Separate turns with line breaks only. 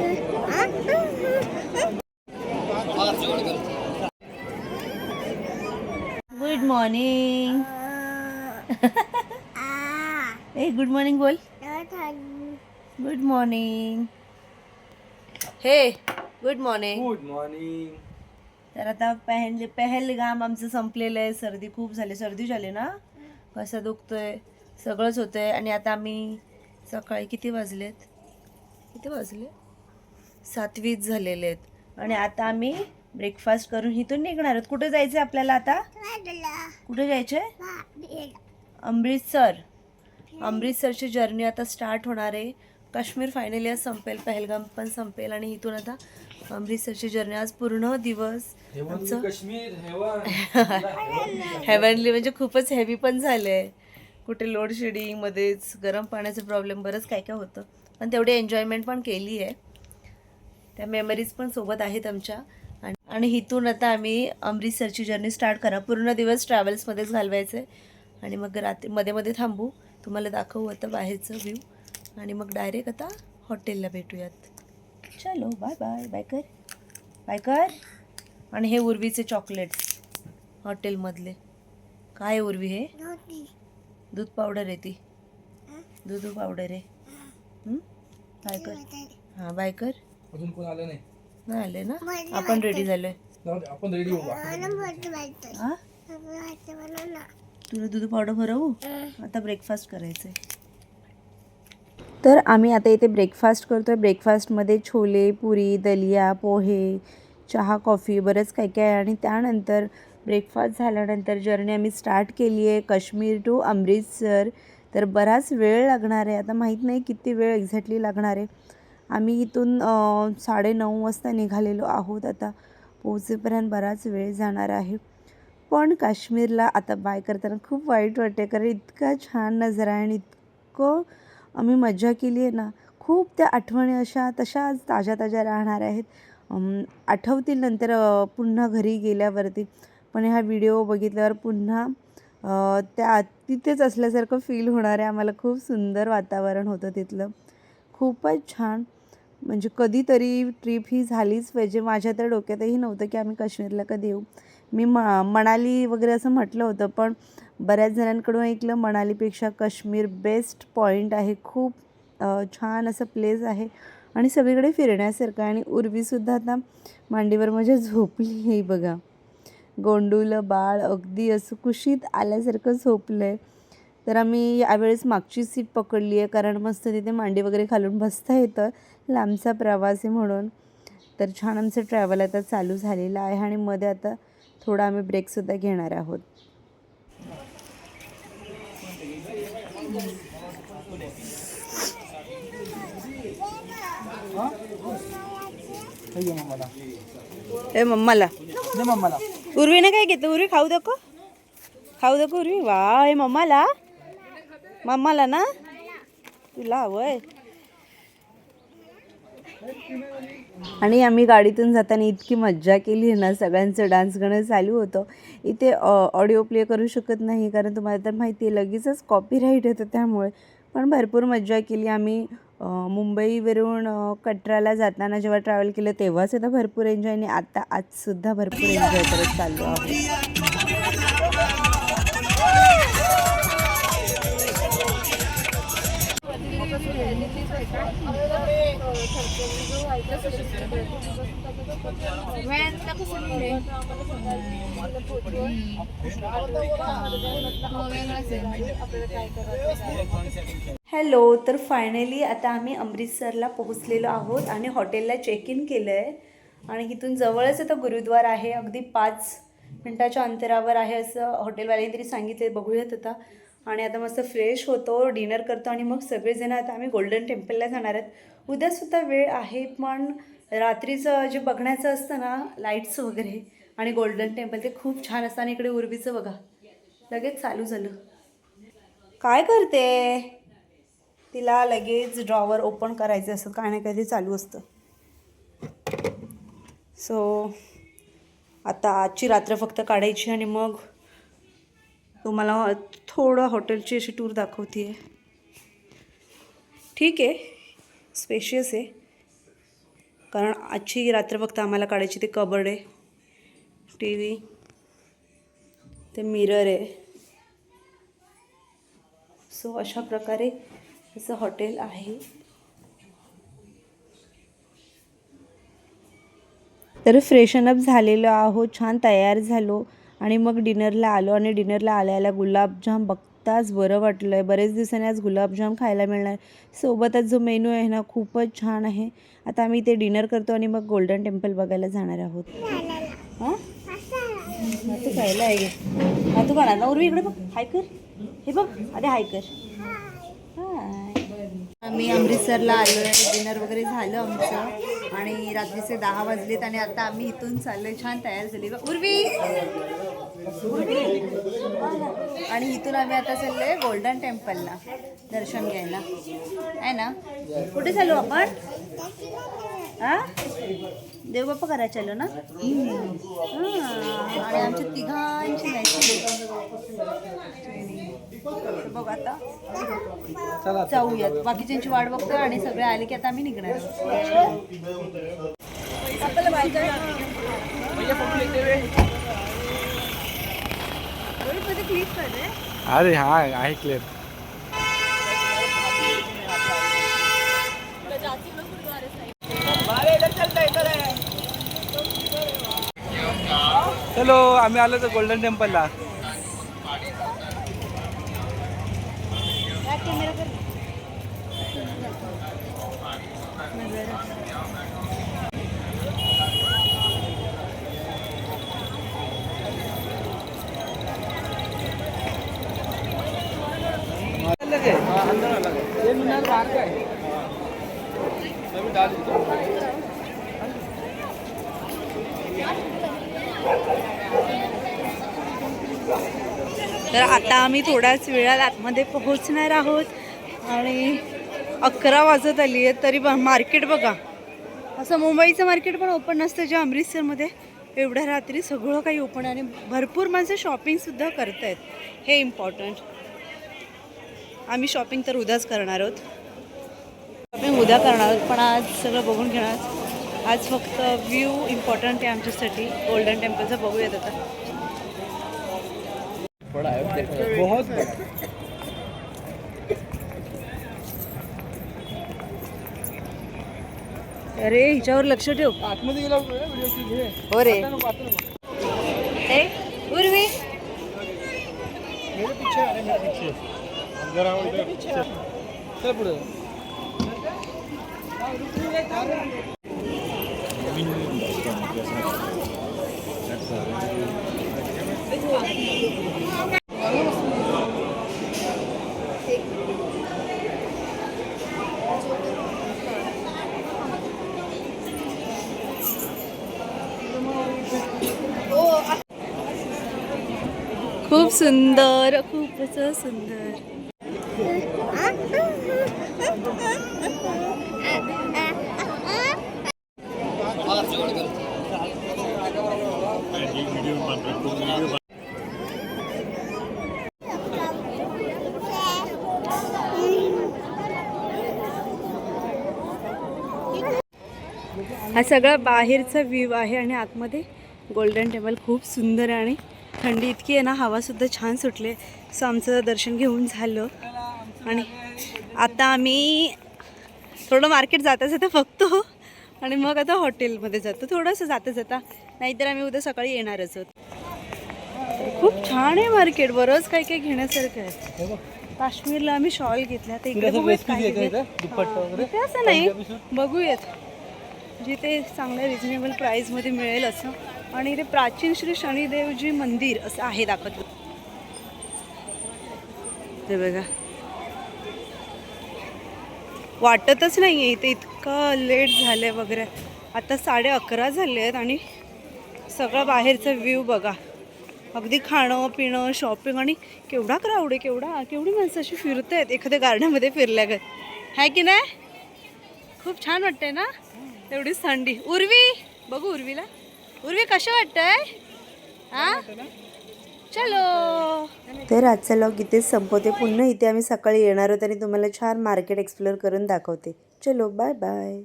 Good morning. ए good morning बोल. Good morning. हे गुड मॉर्निंग.
Good morning.
तर आता पहलगाम आमचं संपलेलं आहे. सर्दी खूप झाली. सर्दी झाली ना, कसं दुखतोय, सगळंच होतंय. आणि आता आम्ही सकाळी किती वाजले 7:20 झालेले आहेत. आणि आता आम्ही ब्रेकफास्ट करून इथून निघणार आहोत. कुठे जायचं आपल्याला आता? कुठे जायचंय? अमृतसर. अमृतसरची जर्नी आता स्टार्ट होणार आहे. काश्मीर फायनली आज संपेल, पहलगाम पण संपेल आणि इथून आता अमृतसरची जर्नी. आज पूर्ण दिवस आमचं हेवनली म्हणजे खूपच हेवी पण झालंय. कुठे लोड शेडिंग, मध्येच गरम पाण्याचा प्रॉब्लेम, बरंच काय काय होतं. पण तेवढी एन्जॉयमेंट पण केली आहे. त्या मेमरीज पण सोबत आहेत आमच्या. आणि इथून आता आम्ही अमृतसरची जर्नी स्टार्ट करा. पूर्ण दिवस ट्रॅव्हल्समध्येच घालवायचं आहे. आणि मग रात्री मध्ये मध्ये थांबू, तुम्हाला दाखवू आता बाहेरचं व्ह्यू. आणि मग डायरेक्ट आता हॉटेलला भेटूयात. चलो बाय बाय. बाय कर, बाय कर. आणि हे उर्वीचे चॉकलेट्स हॉटेलमधले. काय उर्वी? हे दूध पावडर आहे. ती दूध पावडर आहे. बाय कर. हां बाय कर.
अजून कोण आलं नाही?
नाही आले ना. आपण रेडी झालोय.
आपण रेडी होऊ.
हां तुला दूध पावडर भरवू. आता ब्रेकफास्ट करायचं आहे. तर आम्ही आता इथे ब्रेकफास्ट करतो आहे. ब्रेकफास्टमध्ये छोले, पुरी, दलिया, पोहे, चहा, कॉफी, बरंच काय काय. आणि त्यानंतर ब्रेकफास्ट झाल्यानंतर जर्नी आम्ही स्टार्ट केली आहे काश्मीर टू अमृतसर. तर बराच वेळ लागणार आहे. आता माहीत नाही किती वेळ एक्झॅक्टली लागणार आहे. आम्ही इथून 9:30 वाजता निघालेलो आहोत. आता पोहोचेपर्यंत बराच वेळ जाणार आहे. पण काश्मीरला आता बाय करताना खूप वाईट वाटते, कारण इतका छान नजारा आहे आणि इतकं आम्ही मजा केली आहे ना. खूप त्या आठवणी अशा तशाच ताज्या ताज्या राहणार आहेत. आठवतील नंतर पुन्हा घरी गेल्यावरती. पण हा व्हिडिओ बघितल्यावर पुन्हा त्या तिथेच असल्यासारखं फील होणार आहे आम्हाला. खूप सुंदर वातावरण होतं तिथलं. खूपच छान. म्हणजे कधीतरी ट्रिप ही झालीच पाहिजे. माझ्या तर डोक्यातही नव्हतं की आम्ही काश्मीरला कधी येऊ. मी मनाली वगैरे असं म्हटलं होतं, पण बऱ्याच जणांकडून ऐकलं मनालीपेक्षा काश्मीर बेस्ट पॉईंट आहे. खूप छान असं प्लेस आहे आणि सगळीकडे फिरण्यासारखं आहे. आणि उर्वीसुद्धा आता मांडीवर माझ्या झोपली आहे बघा. गोंडूलं बाळ अगदी असं कुशीत आल्यासारखं झोपलं आहे. तर आम्ही यावेळेस मागची सीट पकडली आहे, कारण मस्त तिथे मांडी वगैरे घालून बसता येतं. लांबचा प्रवास आहे म्हणून. तर छान आमचं ट्रॅव्हल आता चालू झालेलं आहे. आणि मध्ये आता थोडा आम्ही ब्रेकसुद्धा घेणार आहोत. ए मम्माला उर्वीने काय घेतं? उर्वी खाऊ दको, खाऊ दको उर्वी. वा हे मम्माला, मम्माला ना, तुला हवंय. आणि आम्ही गाडीतून जाताना इतकी मज्जा केली ना. सगळ्यांचं डान्स गाणं चालू होतं. इथे ऑडिओ प्ले करू शकत नाही, कारण तुम्हाला तर माहिती आहे लगेचच कॉपीराईट येतं त्यामुळे. पण भरपूर मज्जा केली आम्ही. मुंबईवरून कटराला जाताना जेव्हा ट्रॅव्हल केलं तेव्हाच आता भरपूर एन्जॉय. आणि आता आजसुद्धा भरपूर एन्जॉय करत चाललो आहोत. हॅलो. तर फायनली आता आम्ही अमृतसरला पोहोचलेलो आहोत आणि हॉटेलला चेक इन केलं आहे. आणि इथून जवळच आता गुरुद्वार आहे. अगदी 5 मिनटाच्या अंतरावर आहे असं हॉटेलवाल्याने तरी सांगितले. बघूयात आता. आणि आता मस्त फ्रेश होतो, डिनर करतो आणि मग सगळेजण आता आम्ही गोल्डन टेम्पलला जाणार आहेत. उद्यासुद्धा वेळ आहे, पण रात्रीचं जे बघण्याचं असतं ना, लाईट्स वगैरे आणि गोल्डन टेम्पल, ते खूप छान असतं. आणि इकडे उर्वीचं बघा, लगेच चालू झालं. काय करते? तिला लगेच ड्रॉवर ओपन करायचं असं काय ना काहीतरी चालू असतं. सो आता आजची रात्र फक्त काढायची आणि मग तुम्हाला थोडं हॉटेलची अशी टूर दाखवते आहे. ठीक आहे, स्पेशियस आहे. कारण आजची रात्र फक्त आम्हाला काढायची. ते कबर्ड आहे, टी व्ही, ते मिरर आहे. सो अशा प्रकारे असं हॉटेल आहे. तर फ्रेशनअप झालेलो आहोत, छान तयार झालो आणि मग डिनरला आलो. आणि डिनरला आल्याला गुलाबजाम बघताच बरं वाटलं आहे. बरेच दिवसांनी आज गुलाबजाम खायला मिळणार. सोबतच जो मेनू आहे ना खूपच छान आहे. आता आम्ही ते डिनर करतो आणि मग गोल्डन टेम्पल बघायला जाणार आहोत. हां तू खायला आहे गे तू खाणार ना. उर्वी इकडे बघ, हाय कर. हे बघ अरे हाय कर. हाय. आम्ही अमृतसरला आलो आहे. डिनर वगैरे झालं आमचं आणि रात्रीचे 10 वाजलेत आणि आता आम्ही इथून चाललोय. छान तयार झाली बघ उर्वी. आणि इथून आम्ही आता चाललोय गोल्डन टेम्पलला दर्शन घ्यायला आहे ना. कुठे चालू आपण? हां देवबाप्पा करायला चाललो ना. हां आणि आमच्या तिघांची मॅचिंग. बघ आता जाऊयात. बाकीच्यांची वाट बघतोय आणि सगळे आले की आता आम्ही निघणार. आपल्याला माहिती क्लिक कर रे.
अरे हाँ आहे क्लियर. चलो आम्ही आलो तर गोल्डन टेम्पलला.
तर आता आम्ही थोड्याच वेळात आतमध्ये पोहोचणार आहोत आणि 11 वाजत आली आहेत तरी मार्केट बघा. असं मुंबईचं मार्केट पण ओपन नसतं जे अमृतसरमध्ये एवढ्या रात्री सगळं काही ओपन आहे. आणि भरपूर माणसं शॉपिंगसुद्धा करत आहेत, हे इम्पॉर्टंट. आम्ही शॉपिंग तर उद्याच करणार आहोत. शॉपिंग उद्या करणार आहोत पण आज सगळं बघून घेणार. आज फक्त व्ह्यू इम्पॉर्टंट आहे आमच्यासाठी गोल्डन टेम्पलचा. बघूयात आता.
बहुत बड़ा.
अरे हिच्यावर लक्ष ठेव.
आतमध्ये गेला व्हिडिओ.
हो रे ए उर्वी.
मेरे पीछे अरे मेरे पीछे जरा इधर चल पुढे.
खूप सुंदर, खूपच सुंदर. हा सगळा बाहेरचा व्ह्यू आहे आणि आतमध्ये गोल्डन टेम्पल खूप सुंदर आहे. आणि थंडी इतकी आहे ना, हवासुद्धा छान सुटले. सो आमचं दर्शन घेऊन झालं आणि आता आम्ही थोडं मार्केट जाता जाता बघतो आणि मग आता हॉटेलमध्ये जातो थोडंसं जाता जाता. नाहीतर आम्ही उद्या सकाळी येणारच आहोत. खूप छान आहे मार्केट, बरंच काही काही घेण्यासारखं आहे. काश्मीरला आम्ही शॉल घेतल्या तर इकडे बघूयात. असं नाही, बघूयात जिथे चांगल्या रिजनेबल प्राईसमध्ये मिळेल असं. आणि इथे प्राचीन श्री शनिदेवजी मंदिर असं आहे दाखवलं. ते बघा वाटतच नाही आहे इथे इतकं लेट झालं आहे वगैरे. आता 11:30 झाले आहेत आणि सगळं बाहेरचा व्ह्यू बघा. अगदी खाणं पिणं शॉपिंग आणि केवढा क्राऊड आहे, केवढी माणसं अशी फिरत आहेत एखाद्या गार्डनमध्ये फिरल्यागत आहे की नाही. खूप छान वाटतंय ना एवढीच थंडी. उर्वी बघू उर्वीला. उर्वी कसं वाटतंय? हां चलो. तर आजचा लॉग इथेच संपवते. पुन्हा इथे आम्ही सकाळी येणार आहोत आणि तुम्हाला छान मार्केट एक्सप्लोअर करून दाखवते. चलो बाय बाय.